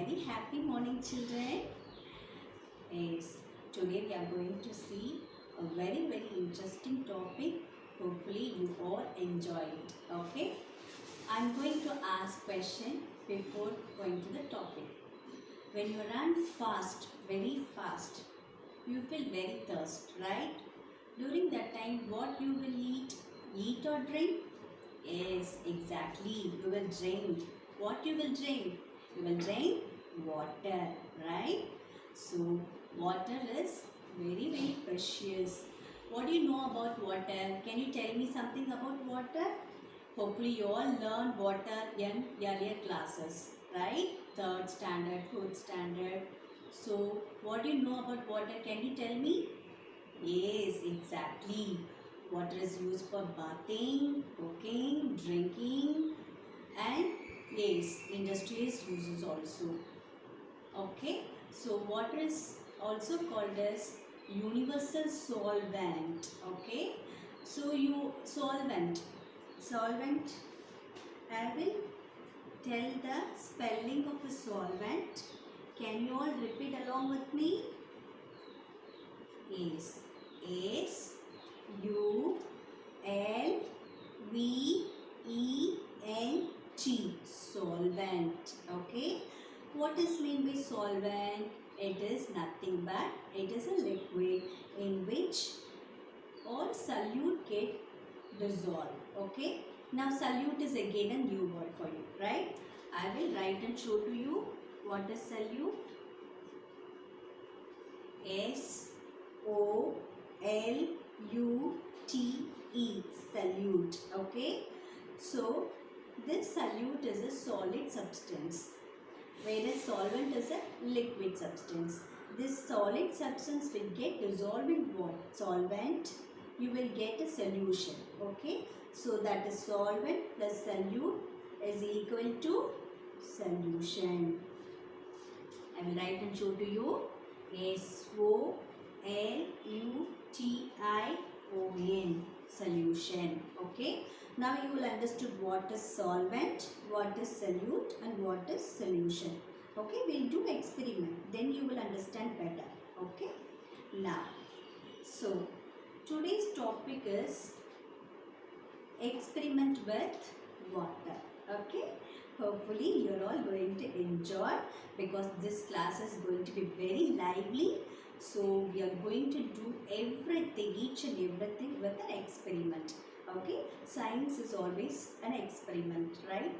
very happy morning, children. Yes, today we are going to see a very interesting topic. Hopefully you all enjoy it. Okay, I'm going to ask question before going to the topic. When you run fast, very fast, you feel very thirst, right? During that time, what you will eat? Eat or drink? Yes, exactly. You will drink. What you will drink? You will drink water, right? So, water is very precious. What do you know about water? Can you tell me something about water? Hopefully, you all learned water in earlier classes, right? Third standard, fourth standard. So, what do you know about water? Can you tell me? Yes, exactly. Water is used for bathing, cooking, drinking, and yes, industries uses also. Okay, so water is also called as universal solvent. Okay, so solvent. I will tell the spelling of the solvent. Can you all repeat along with me? Yes, S U L V E N T, solvent. Okay, what is mean by solvent? It is nothing but it is a liquid in which all solute get dissolved. Okay, now solute is again a new word for you, right? I will write and show to you what is solute. S O L U T E, solute. Okay, so this solute is a solid substance, whereas solvent is a liquid substance. This solid substance will get dissolved in what? Solvent. You will get a solution. Okay, so that is solvent plus solute is equal to solution. I will write and show to you. SOLUTION, solution. Okay, now you will understood what is solvent, what is solute, and what is solution. Okay, we will do experiment, then you will understand better. Okay, now so today's topic is experiment with water. Okay, hopefully you're all going to enjoy because this class is going to be very lively. So we are going to do everything, each and everything with an experiment. Okay, science is always an experiment, right?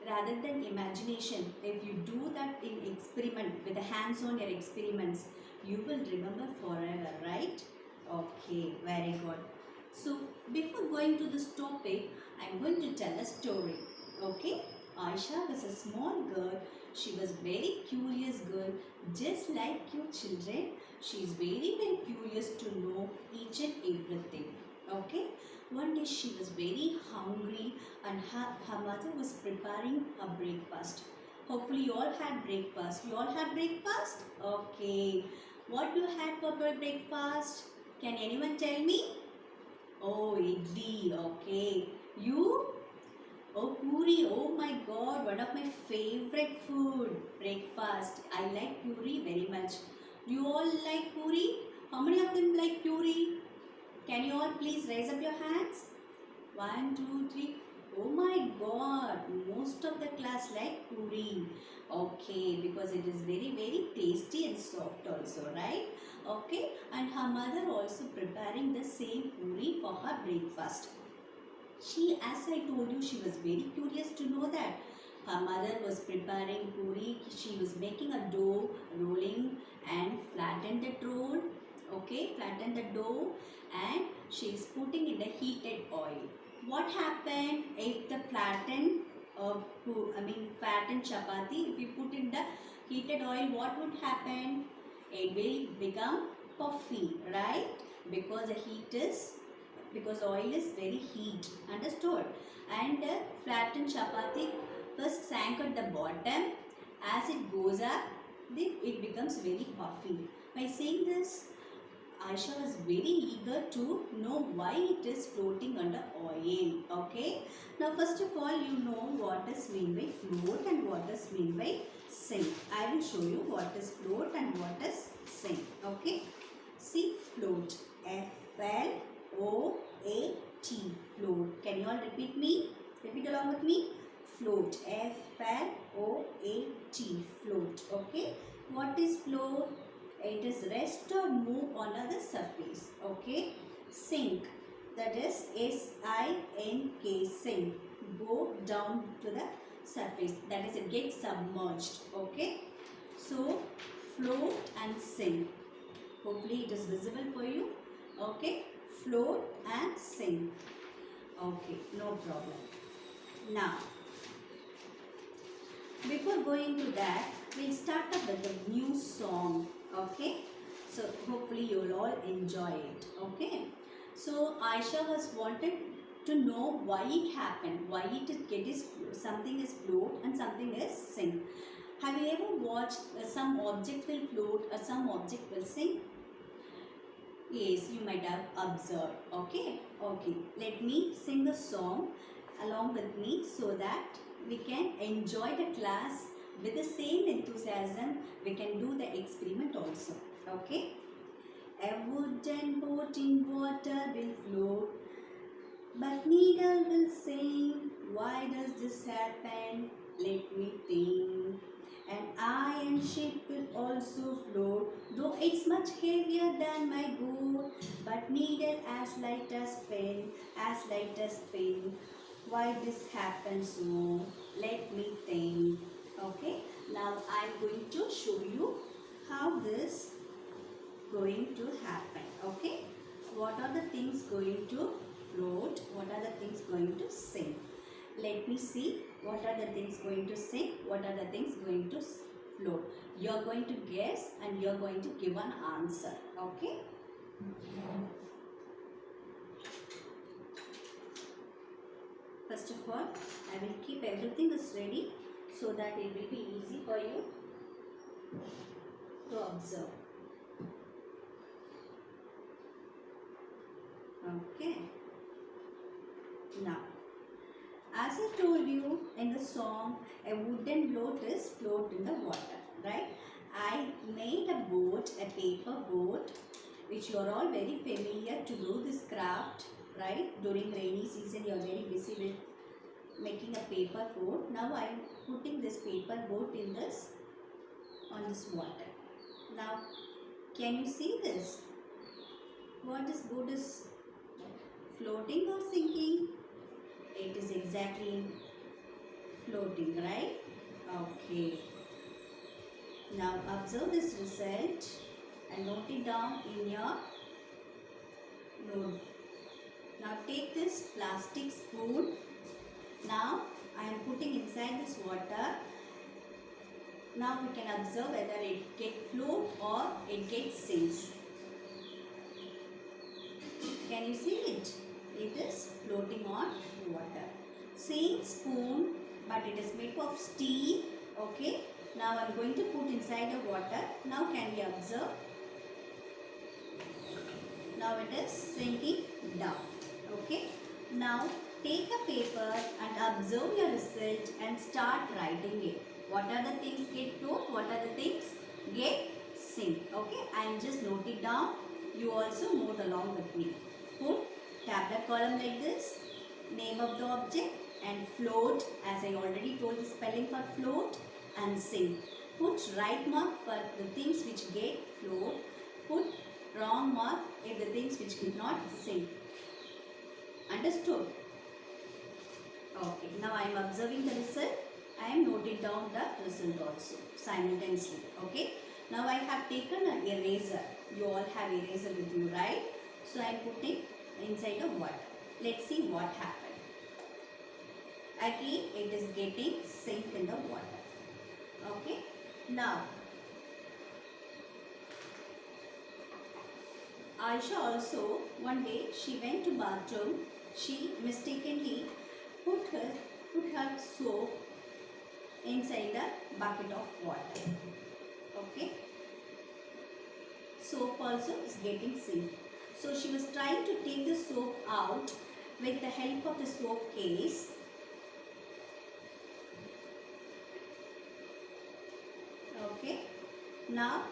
Rather than imagination, if you do that in experiment with the hands on your experiments, you will remember forever, right? Okay, very good. So before going to this topic, I am going to tell a story. Okay, Aisha was a small girl. She was very curious girl, just like you children. She is very curious to know each and everything. Okay, one day she was very hungry and her mother was preparing a breakfast. Hopefully you all had breakfast. You all had breakfast? Okay. What you had for breakfast? Can anyone tell me? Oh, idli. Okay. You? Oh, puri. Oh my God. One of my favorite food. Breakfast. I like puri very much. Do you all like puri? How many of them like puri? Can you all please raise up your hands? 1, 2, 3. Oh my God. Most of the class like puri. Okay. Because it is very tasty and soft also. Right? Okay, and her mother also preparing the same puri for her breakfast. She, as I told you, she was very curious to know that her mother was preparing puri. She was making a dough, rolling and flattened the roll. Okay, flatten the dough and she is putting in the heated oil. What happened if the flattened chapati, if you put in the heated oil, what would happen? It will become puffy, right? Because oil is very heat, understood? And flattened chapati first sank at the bottom. As it goes up, then it becomes very puffy. By saying this, Aisha was very eager to know why it is floating under oil. Okay. Now Now first of all, you know what is mean by float and what is mean by sink. I will show you what is float and what is sink. Okay. See, float. F-L-O-A-T. Float. Can you all repeat me? Repeat along with me. Float. F-L-O-A-T. Float. Okay. What is float? It is rest or move on the surface. Okay. Sink. That is S-I-N-K. Sink. Go down to the surface. That is, it gets submerged. Okay. So float and sink. Hopefully it is visible for you. Okay. Float and sink. Okay. No problem. Now, before going to that, we'll start up with a new song. Okay. So hopefully you will all enjoy it. Okay. So Aisha was wanted to know why it happened, why something is float and something is sink. Have you ever watched some object will float or some object will sink? Yes, you might have observed. Okay, okay. Let me sing the song along with me so that we can enjoy the class with the same enthusiasm. We can do the experiment also. Okay. A wooden boat in water will float, but needle will sink. Why does this happen? Let me think. An iron ship will also float, though it's much heavier than my boat, but needle as light as pen, as light as pen. Why this happens so? Let me think. Okay, now I'm going to show you how this going to happen. Okay, what are the things going to float, what are the things going to sink? Let me see what are the things going to sink, what are the things going to float. You are going to guess and you are going to give an answer. Okay. First of all, I will keep everything is ready so that it will be easy for you to observe. Okay. Now, as I told you in the song, a wooden boat is float in the water, right? I made a boat, a paper boat, which you are all very familiar to do this craft, right? During rainy season, you are very busy with making a paper boat. Now I am putting this paper boat in this, on this water. Now, can you see this? What this boat is floating or sinking? It is exactly floating, right? Okay. Now observe this result and note it down in your note. Now take this plastic spoon. Now I am putting inside this water. Now we can observe whether it gets float or it gets sinks. Can you see it? It is floating on water. Same spoon, but it is made of steel. Okay. Now I am going to put inside the water. Now can we observe? Now it is sinking down. Okay. Now take a paper and observe your result and start writing it. What are the things get float? What are the things get sink? Okay. I am just noting down. You also note along with me. Put tablet column like this, name of the object, and float, as I already told the spelling for float, and sink. Put right mark for the things which get float. Put wrong mark if the things which did not sink. Understood? Okay. Now I am observing the result. I am noting down the result also simultaneously. Okay. Now I have taken an eraser. You all have eraser with you, right? So I am putting inside the water. Let's see what happened. Again, it is getting sink in the water. Okay. Now, Aisha also, one day she went to bathroom. She mistakenly put her soap inside the bucket of water. Okay. Soap also is getting sink. So she was trying to take the soap out with the help of the soap case. Now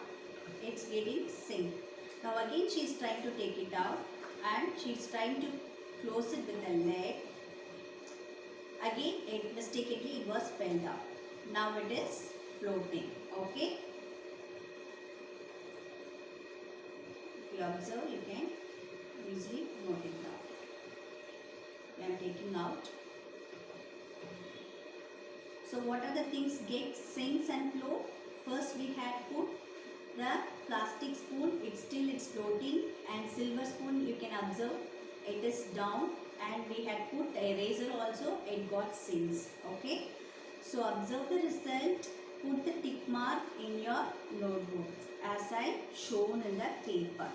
it's getting sink. Now again she is trying to take it out and she is trying to close it with the lid. Again it mistakenly it was fell down. Now it is floating. Okay. If you observe, you can easily note it down. I am taking out. So what are the things get sinks and float? First we had put the plastic spoon, it's floating, and silver spoon you can observe it is down, and we had put eraser also, it got sinks. Okay. So observe the result, put the tick mark in your notebook as I shown in the paper.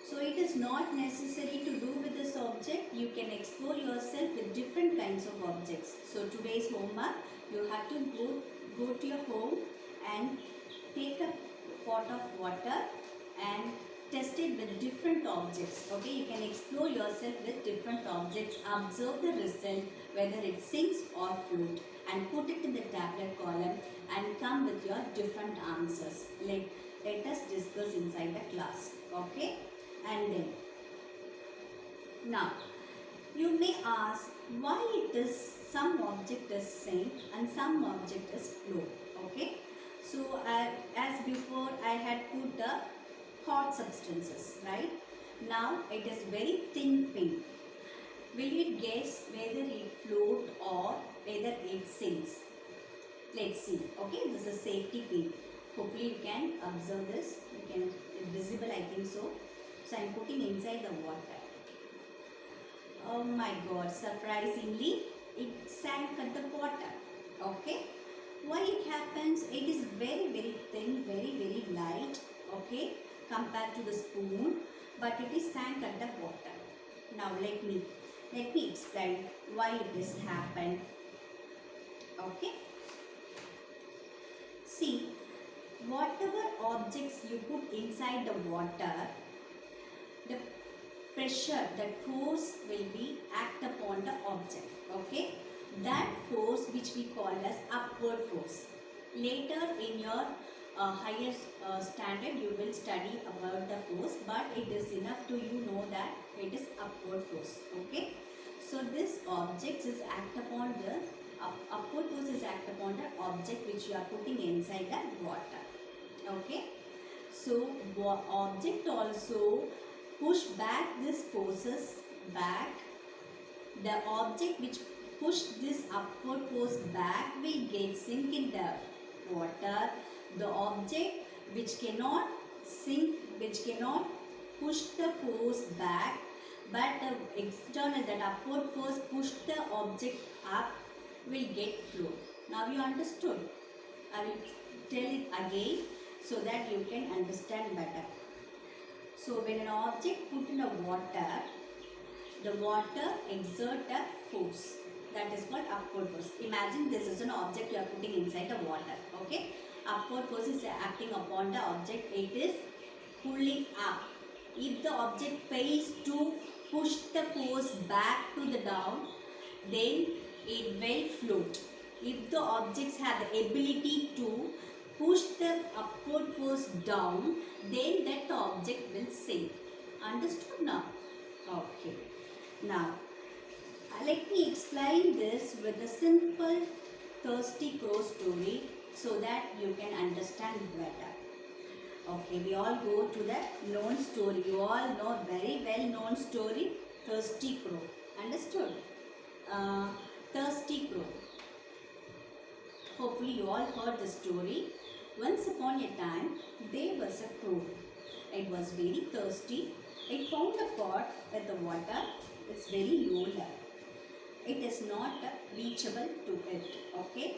So it is not necessary to do with this object. You can explore yourself with different kinds of objects. So today's homework, you have to go to your home and take a pot of water and test it with different objects. Okay, you can explore yourself with different objects. Observe the result, whether it sinks or float, and put it in the tablet column and come with your different answers. Let us discuss inside the class. Okay. And then, now you may ask why it is some object is sink and some object is float. Okay. So as before I had put the hot substances, right? Now it is very thin pin. Will you guess whether it float or whether it sinks? Let's see. Okay, this is safety pin. Hopefully you can observe this. You can, it's visible, I think so. So I am putting inside the water. Oh my God, surprisingly it sank at the bottom. Okay. Why it happens? It is very thin, very light. Okay, compared to the spoon, but it is sank at the bottom. Now let me explain why this happened. Okay. See, whatever objects you put inside the water, the pressure, that force will be act upon the object. Okay, that force which we call as upward force. Later in your higher standard you will study about the force, but it is enough to you know that it is upward force. Okay, so this object is act upon the upward force is act upon the object which you are putting inside the water. Okay, so object also push back these forces back. The object which push this upward force back will get sink in the water. The object which cannot sink, which cannot push the force back, but the external, that upward force push the object up, will get float. Now you understood? I will tell it again so that you can understand better. So when an object put in the water exert a force, that is called upward force. Imagine this is an object you are putting inside the water. Okay, upward force is acting upon the object, it is pulling up. If the object fails to push the force back to the down, then it will float. If the objects have the ability to push the upward force down, then that object will sink. Understood now? Okay. Now, let me explain this with a simple thirsty crow story so that you can understand better. Okay, we all go to the known story. You all know very well known story, thirsty crow. Understood? Thirsty crow. Hopefully you all heard the story. Once upon a time, there was a crow. It was very thirsty. It found a pot with the water. It's very low level. It is not reachable to it. Okay.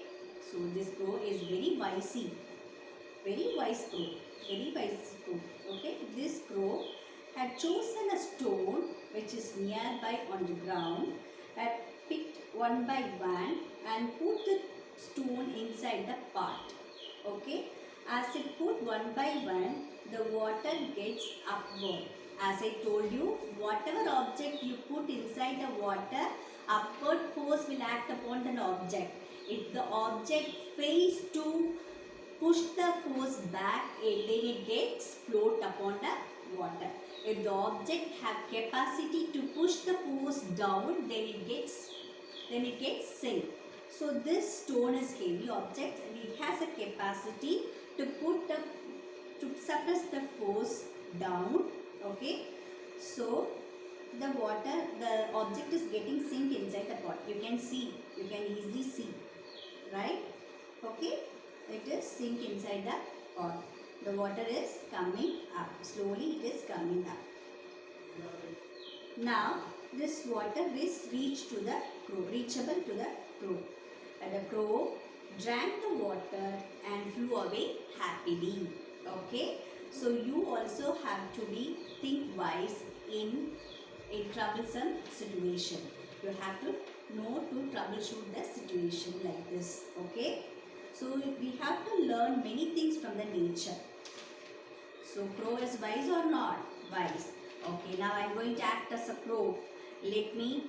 So this crow is very wisey. Very wise crow. Very wise crow. Okay. This crow had chosen a stone which is nearby on the ground, had picked one by one and put the stone inside the pot. Okay, as it put one by one, the water gets upward. As I told you, whatever object you put inside the water, upward force will act upon the object. If the object fails to push the force back, then it gets float upon the water. If the object have capacity to push the force down, then it gets sink. So this stone is heavy object and it has a capacity to suppress the force down. Okay, so the object is getting sink inside the pot. You can easily see, right? Okay, it is sink inside the pot. The water is coming up. Slowly it is coming up. Now this water is reachable to the crow. And the crow drank the water and flew away happily. Okay, so you also have to think wise in a troublesome situation. You have to know to troubleshoot the situation like this. Okay, so we have to learn many things from the nature. So crow is wise or not? Wise. Okay, now I am going to act as a crow. Let me